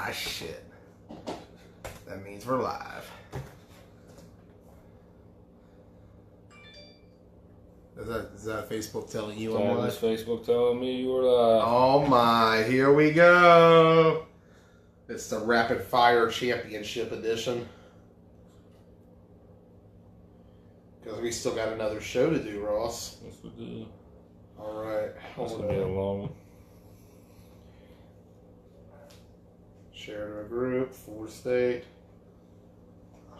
Ah, shit. That means we're live. Is that Facebook telling you I'm live? Facebook telling me you were live. Oh my, here we go. It's the Rapid Fire Championship edition. Because we still got another show to do, Ross. Yes, we do. Alright. That's going to be a long one. Share to a group, Florida State.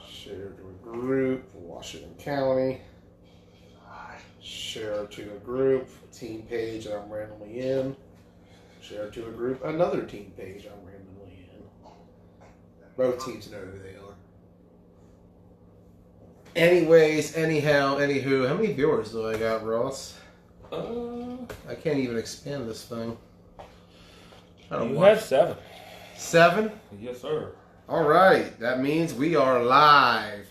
Share to a group, Washington County. Share to a group, team page that I'm randomly in. Share to a group, another team page I'm randomly in. Both teams know who they are. Anyways, anyhow, anywho, how many viewers do I got, Ross? I can't even expand this thing. You have 7. 7? Yes, sir. All right, that means we are live.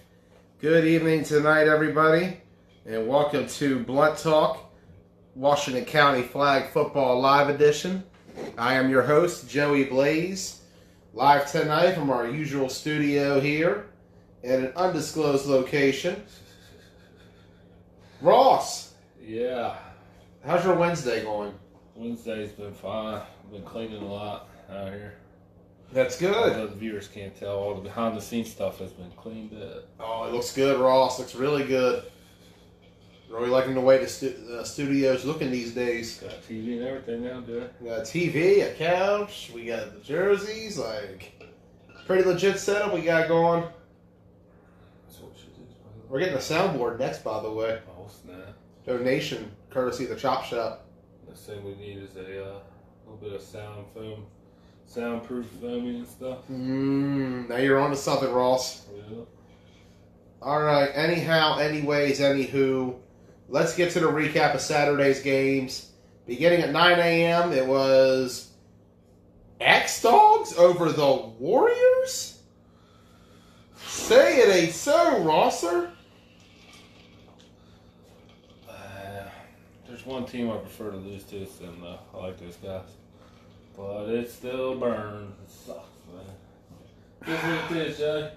Good evening tonight, everybody, and welcome to Blunt Talk, Washington County Flag Football Live Edition. I am your host, Joey Blaze, live tonight from our usual studio here at an undisclosed location. Ross! Yeah. How's your Wednesday going? Wednesday's been fine. I've been cleaning a lot out here. That's good. Although the viewers can't tell, all the behind-the-scenes stuff has been cleaned up. Oh, it looks good, Ross. Looks really good. Really liking the way the studio's looking these days. Got TV and everything now, dude. We got a TV, a couch, we got the jerseys, like, pretty legit setup we got going. That's what she did. We're getting a soundboard next, by the way. Oh, snap. Donation, courtesy of the Chop Shop. Next thing we need is a little bit of soundproof foaming and stuff. Now you're on to something, Ross. Yeah. Alright, anyhow, anyways, anywho, let's get to the recap of Saturday's games. Beginning at 9 a.m., it was X-Dogs over the Warriors? Say it ain't so, Rosser. There's one team I prefer to lose to, it's them, though. I like those guys. But it still burns. It sucks, man. Just what it is, Jay.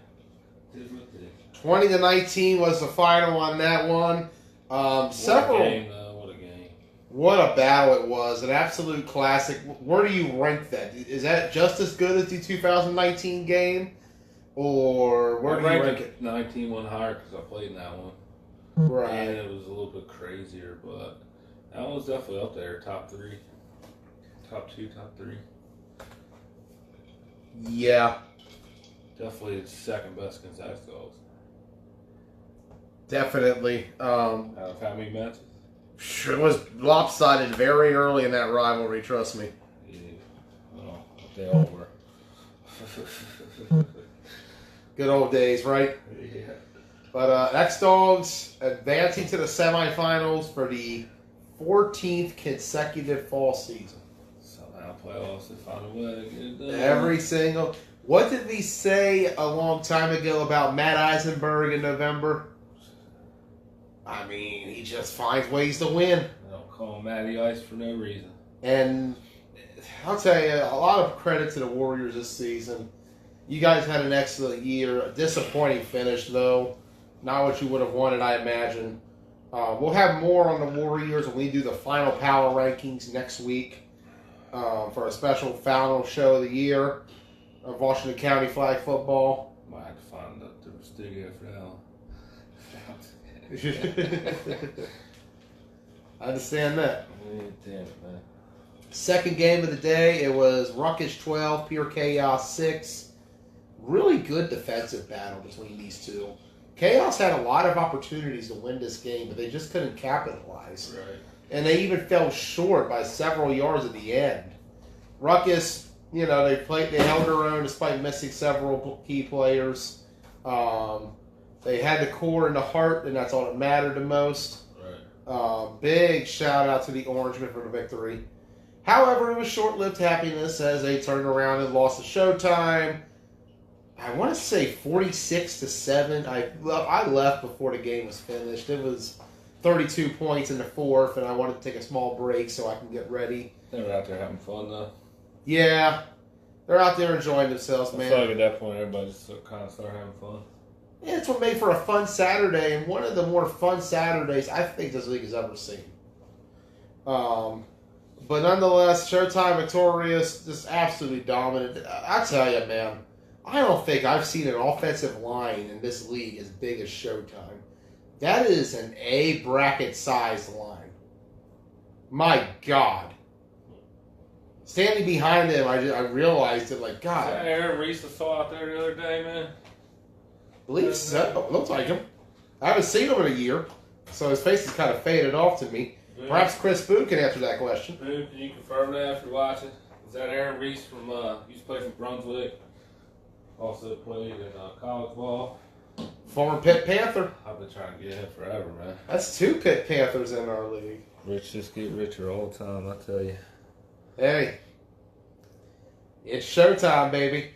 Just what it is. 20-19 was the final on that one. What a game, though. What a game. What a battle it was. An absolute classic. Where do you rank that? Is that just as good as the 2019 game? Or where do you rank it? 19 one higher because I played in that one. Right. And it was a little bit crazier, but that one was definitely up there. Top 3. Top 2, top 3. Yeah. Definitely the second best against X-Dogs. Definitely. Out of how many matches? It was lopsided very early in that rivalry, trust me. Yeah. Well, they all were. Good old days, right? Yeah. But X-Dogs advancing to the semifinals for the 14th consecutive fall season. Somehow playoffs, they find a way to get it done. Every single... What did we say a long time ago about Matt Eisenberg in November? I mean, he just finds ways to win. They don't call him Matty Ice for no reason. And I'll tell you, a lot of credit to the Warriors this season. You guys had an excellent year. A disappointing finish, though. Not what you would have wanted, I imagine. We'll have more on the Warriors when we do the final power rankings next week for a special final show of the year of Washington County Flag Football. Might have to find the studio for that one. I understand that. Damn it, man. Second game of the day, it was Ruckus 12, Pure Chaos 6. Really good defensive battle between these two. Chaos had a lot of opportunities to win this game, but they just couldn't capitalize. Right. And they even fell short by several yards at the end. Ruckus, they held their own despite missing several key players. They had the core and the heart, and that's all that mattered the most. Right. Big shout out to the Orangemen for the victory. However, it was short-lived happiness as they turned around and lost to Showtime. I want to say 46-7. I left before the game was finished. It was 32 points in the fourth, and I wanted to take a small break so I can get ready. They were out there having fun, though. Yeah. They're out there enjoying themselves, I man. feel like at that point everybody just kind of start having fun. Yeah, it's what made for a fun Saturday, and one of the more fun Saturdays I think this league has ever seen. But nonetheless, Showtime victorious, just absolutely dominant. I tell you, man, I don't think I've seen an offensive line in this league as big as Showtime. That is an A bracket sized line. My God. Standing behind him, I realized it like, Is God. that Aaron Reese I saw out there the other day, man? Believe so. Looks like him. I haven't seen him in a year, so his face is kind of faded off to me. Perhaps Chris Boone can answer that question. Boone, can you confirm that after watching? Is that Aaron Reese from, used to play for Brunswick? Also played in college ball. Former Pitt Panther. I've been trying to get him forever, man. That's 2 Pitt Panthers in our league. Rich just get richer all the time, I tell you. Hey, it's showtime, baby.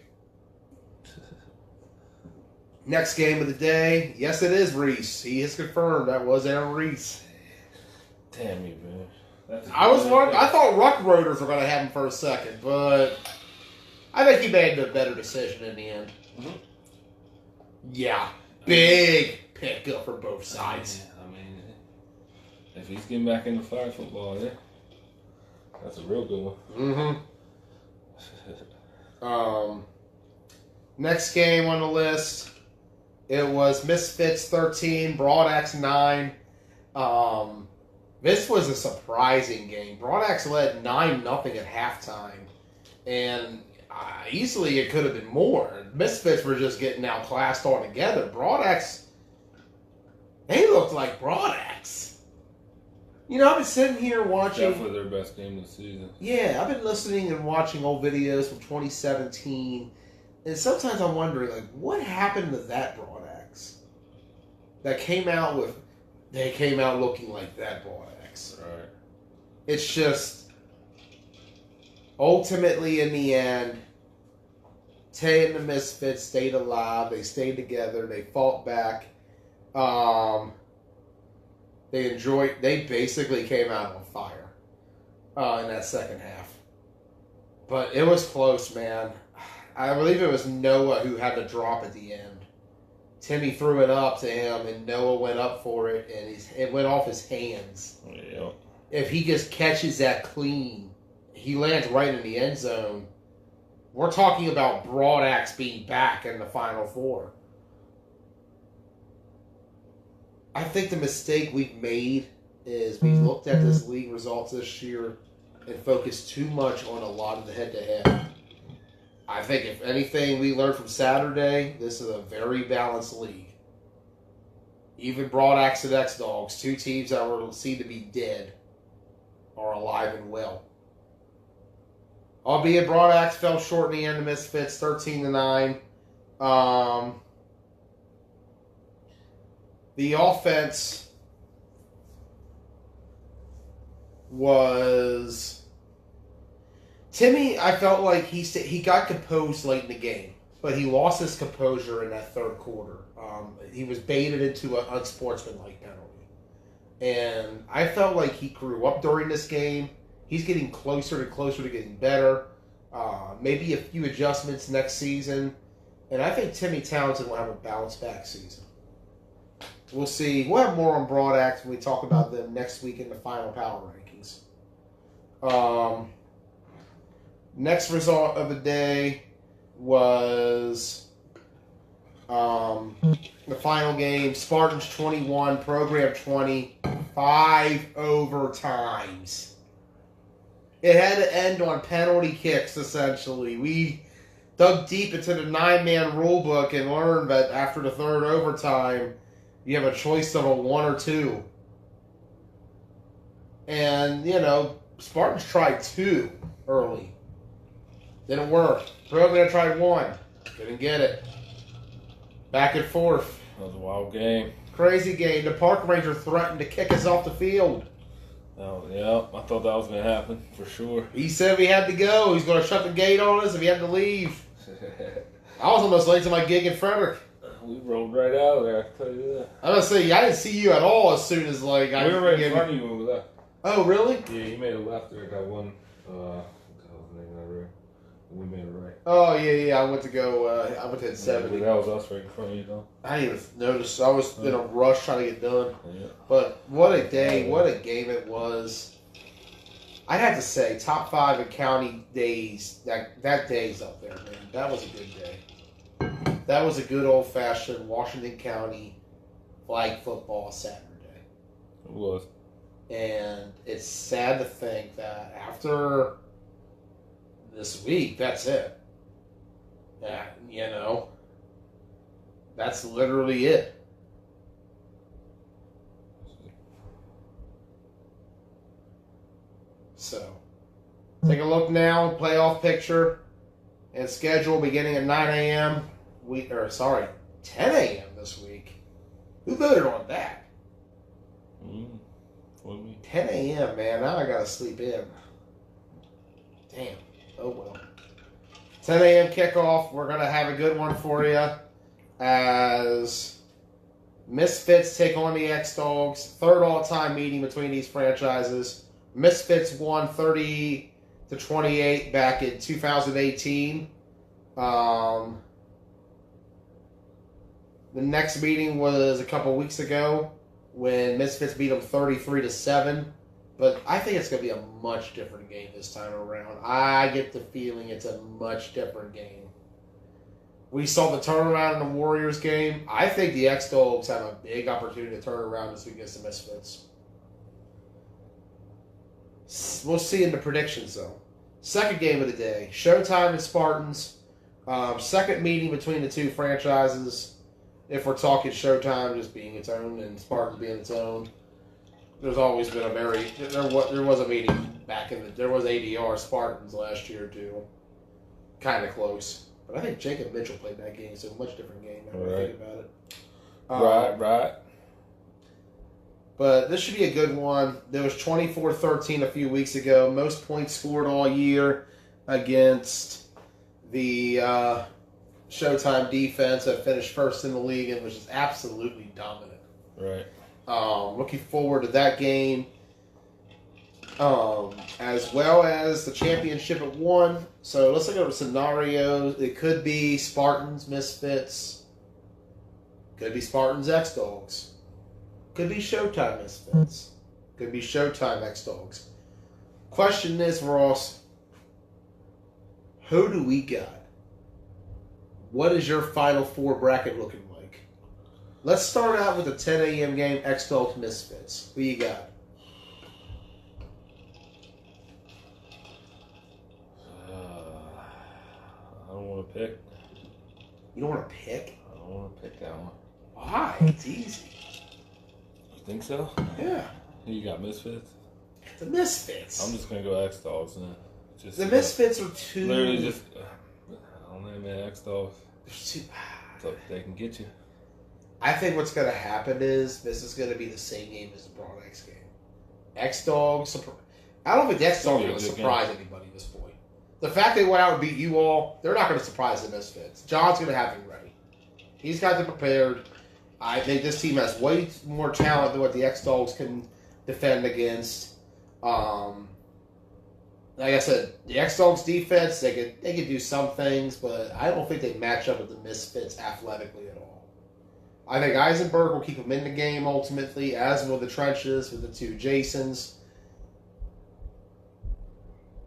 Next game of the day. Yes, it is Reese. He has confirmed that was Aaron Reese. Damn you, man. I thought Ruck Rotors were going to have him for a second, but I think he made a better decision in the end. Mm-hmm. Yeah, big pickup for both sides. I mean, if he's getting back into flag football, yeah, that's a real good one. Mm-hmm. Next game on the list, it was Misfits 13, Broadaxe 9. This was a surprising game. Broadaxe led 9-0 at halftime, and easily it could have been more. Misfits were just getting outclassed altogether. Broadaxe, they looked like Broadaxe. You know, I've been sitting here watching. Definitely their best game of the season. Yeah, I've been listening and watching old videos from 2017, and sometimes I'm wondering, like, what happened to that Broadaxe? They came out looking like that Broadaxe. Right. It's just, ultimately, in the end, Tay and the Misfits stayed alive. They stayed together. They fought back. They basically came out on fire in that second half. But it was close, man. I believe it was Noah who had the drop at the end. Timmy threw it up to him, and Noah went up for it, and it went off his hands. Yeah. If he just catches that clean, he lands right in the end zone. We're talking about Broadaxe being back in the Final Four. I think the mistake we've made is we looked at this league results this year and focused too much on a lot of the head-to-head. I think if anything we learned from Saturday, this is a very balanced league. Even Broadaxe and X-Dogs, 2 teams that were seen to be dead, are alive and well. Albeit Broadaxe fell short in the end of Misfits, 13-9. The offense was... Timmy, I felt like he got composed late in the game, but he lost his composure in that third quarter. He was baited into an unsportsmanlike penalty. And I felt like he grew up during this game. He's getting closer and closer to getting better. Maybe a few adjustments next season. And I think Timmy Townsend will have a bounce-back season. We'll see. We'll have more on Broadaxe when we talk about them next week in the final power rankings. Next result of the day was the final game. Spartans 21, Program 20, 5 overtimes. It had to end on penalty kicks, essentially. We dug deep into the 9-man rule book and learned that after the third overtime, you have a choice of a 1 or 2. And, Spartans tried 2 early. Didn't work. Program tried 1. Didn't get it. Back and forth. That was a wild game. Crazy game. The park ranger threatened to kick us off the field. Oh, yeah. I thought that was going to happen, for sure. He said we had to go. He's going to shut the gate on us if we had to leave. I was almost late to my gig in Frederick. We rolled right out of there, I can tell you that. I'm going to say, I didn't see you at all as soon as, we were right in front of you when we left. Oh, really? Yeah, you made a left there. Got one, what the hell's the name of that road? We made it right. Oh, yeah. I went to go, I went to hit 70. That was us right in front of you, though. I didn't even notice. I was in a rush trying to get done. Yeah. But what a day, what a game it was. I'd have to say, top 5 in county days, that day's up there, man. That was a good day. That was a good old-fashioned Washington County flag football Saturday. It was. And it's sad to think that after this week, that's it. Yeah, you know, that's literally it. So, take a look now, playoff picture and schedule beginning at 9 a.m. 10 a.m. this week. Who voted on that? 10 a.m., man. Now I gotta sleep in. Damn. Oh well. 10 a.m. kickoff. We're gonna have a good one for you as Misfits take on the X-Dogs. Third all-time meeting between these franchises. Misfits won 30-28 back in 2018. The next meeting was a couple weeks ago when Misfits beat them 33-7. But I think it's going to be a much different game this time around. I get the feeling it's a much different game. We saw the turnaround in the Warriors game. I think the X-Dogs have a big opportunity to turn around this week against the Misfits. We'll see in the predictions, though. Second game of the day, Showtime and Spartans. Second meeting between the two franchises. If we're talking Showtime just being its own and Spartans being its own. There's always been there was a meeting back there was ADR Spartans last year too. Kind of close. But I think Jacob Mitchell played that game, so a much different game now that I think about it. Right. But this should be a good one. There was 24-13 a few weeks ago. Most points scored all year against the Showtime defense that finished first in the league and was just absolutely dominant. Right. Looking forward to that game. As well as the championship at 1. So let's look at the scenarios. It could be Spartans, Misfits. Could be Spartans, X-Dogs. Could be Showtime, Misfits. Could be Showtime, X-Dogs. Question is, Ross, who do we got? What is your Final Four bracket looking like? Let's start out with the 10 a.m. game, X-Dogs, Misfits. Who you got? I don't want to pick. You don't want to pick? I don't want to pick that one. Why? It's easy. You think so? Yeah. You got Misfits? The Misfits. I'm just going to go X-Dogs then. The Misfits are too... Literally just... I don't know, man. X-Dogs. Too... So they can get you. I think what's going to happen is this is going to be the same game as the Broad X game. X-Dogs... I don't think the X-Dogs are going to surprise anybody at this point. The fact they went out and beat you all, they're not going to surprise the Misfits. John's going to have them ready. He's got them prepared. I think this team has way more talent than what the X-Dogs can defend against. Like I said, the X-Dogs defense, they could do some things, but I don't think they match up with the Misfits athletically at all. I think Eisenberg will keep them in the game ultimately, as will the trenches with the two Jasons.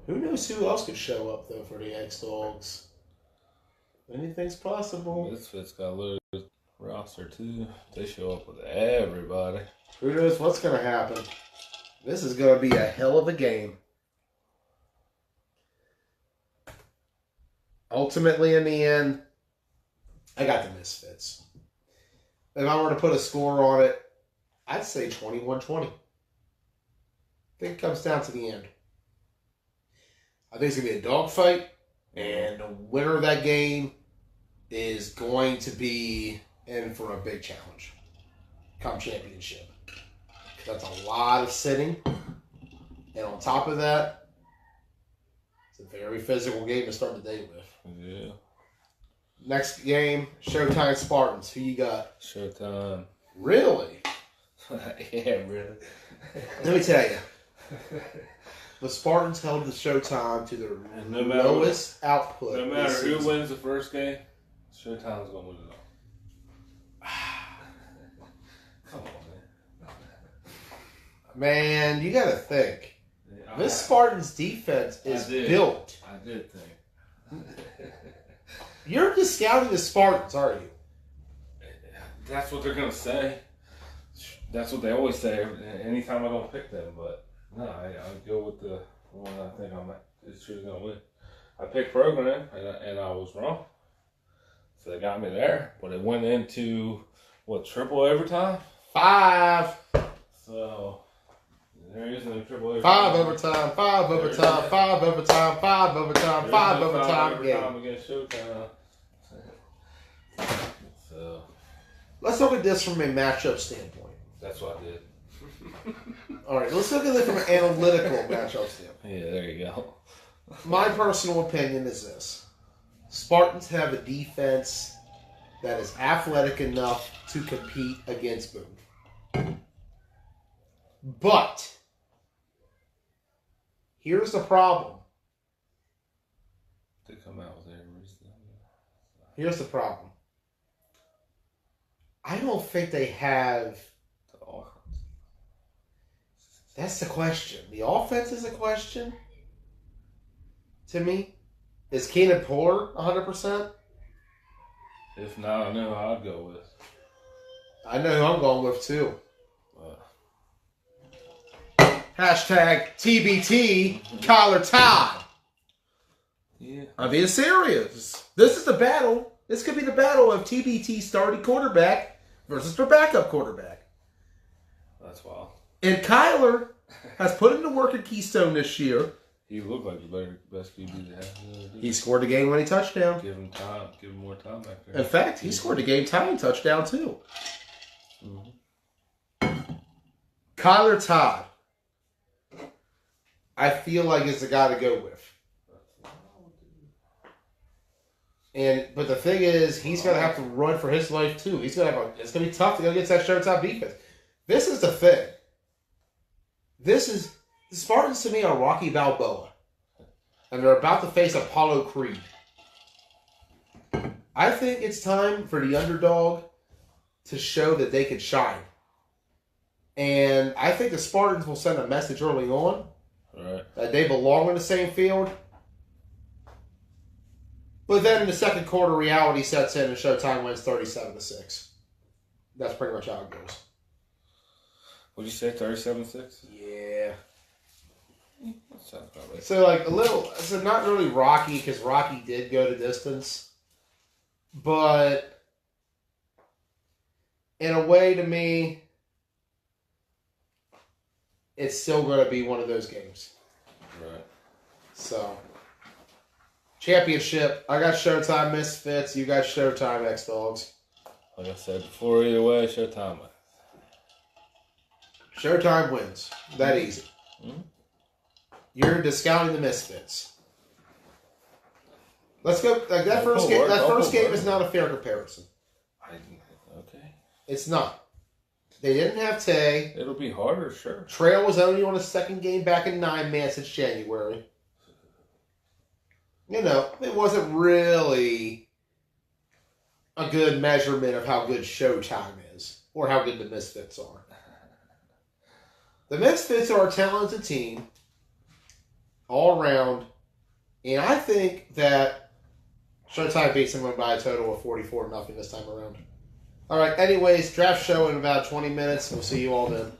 Who knows who else could show up, though, for the X-Dogs? Anything's possible. Misfits got a little roster, too. They show up with everybody. Who knows what's going to happen? This is going to be a hell of a game. Ultimately, in the end, I got the Misfits. If I were to put a score on it, I'd say 21-20. I think it comes down to the end. I think it's going to be a dogfight, and the winner of that game is going to be in for a big challenge come championship. That's a lot of sitting, and on top of that, it's a very physical game to start the day with. Yeah. Next game, Showtime Spartans. Who you got? Showtime. Really? Yeah, really. Let me tell you. The Spartans held the Showtime to their And no matter lowest output. No matter this who season. wins the first game, Showtime's gonna win it all. Come on, Man, you got to think. man. This Spartans defense is built. I did think. You're just scouting the Spartans, aren't you? That's what they're gonna say. That's what they always say anytime I don't pick them. But no, I go with the one I think it's sure gonna win. I picked Program and I was wrong. So they got me there, but it went into triple overtime. 5. So there is no triple overtime. 5 overtime, 5 overtime, 5 overtime, 5 overtime, 5 overtime game. Against Showtime. So Let's look at this from a matchup standpoint. that's what I did. All right, let's look at it from an analytical matchup standpoint. Yeah, there you go. My personal opinion is this. Spartans have a defense that is athletic enough to compete against Boone. But here's the problem. To come out with their reason. Here's the problem. I don't think they have... The offense. That's the question. The offense is a question to me. Is Keenan Poor 100%? If not, I know who I'd go with. I know who I'm going with too. But Hashtag TBT Kyler Todd. yeah. I'm being serious. This is the battle. This could be the battle of TBT starting quarterback versus their backup quarterback. That's wild. And Kyler has put in the work at Keystone this year. He looked like the best QB they have. He scored a game-winning touchdown. Give him time. Give him more time back there. In fact, he scored a game-tying touchdown too. Mm-hmm. Kyler Todd, I feel like is the guy to go with. But the thing is, he's going to have to run for his life too. It's going to be tough to go against that Showtime defense. This is the thing. The Spartans to me are Rocky Balboa, and they're about to face Apollo Creed. I think it's time for the underdog to show that they can shine. And I think the Spartans will send a message early on that they belong on the same field. But then in the second quarter, reality sets in and Showtime wins 37-6. That's pretty much how it goes. What'd you say, 37-6? Yeah. That sounds about right. So not really Rocky, because Rocky did go the distance. But in a way, to me, it's still going to be one of those games. Right. So, championship. I got Showtime Misfits. You got Showtime X-Dogs. Like I said before, either way, Showtime. Showtime wins. That easy. Mm-hmm. You're discounting the Misfits. Let's go. Like that first game. That first game is not a fair comparison. Okay. It's not. They didn't have Tay. It'll be harder, sure. Trail was only on his second game back in 9-man since January. You know, it wasn't really a good measurement of how good Showtime is or how good the Misfits are. The Misfits are a talented team all around, and I think that Showtime beats them by a total of 44-0 this time around. All right, anyways, draft show in about 20 minutes. We'll see you all then.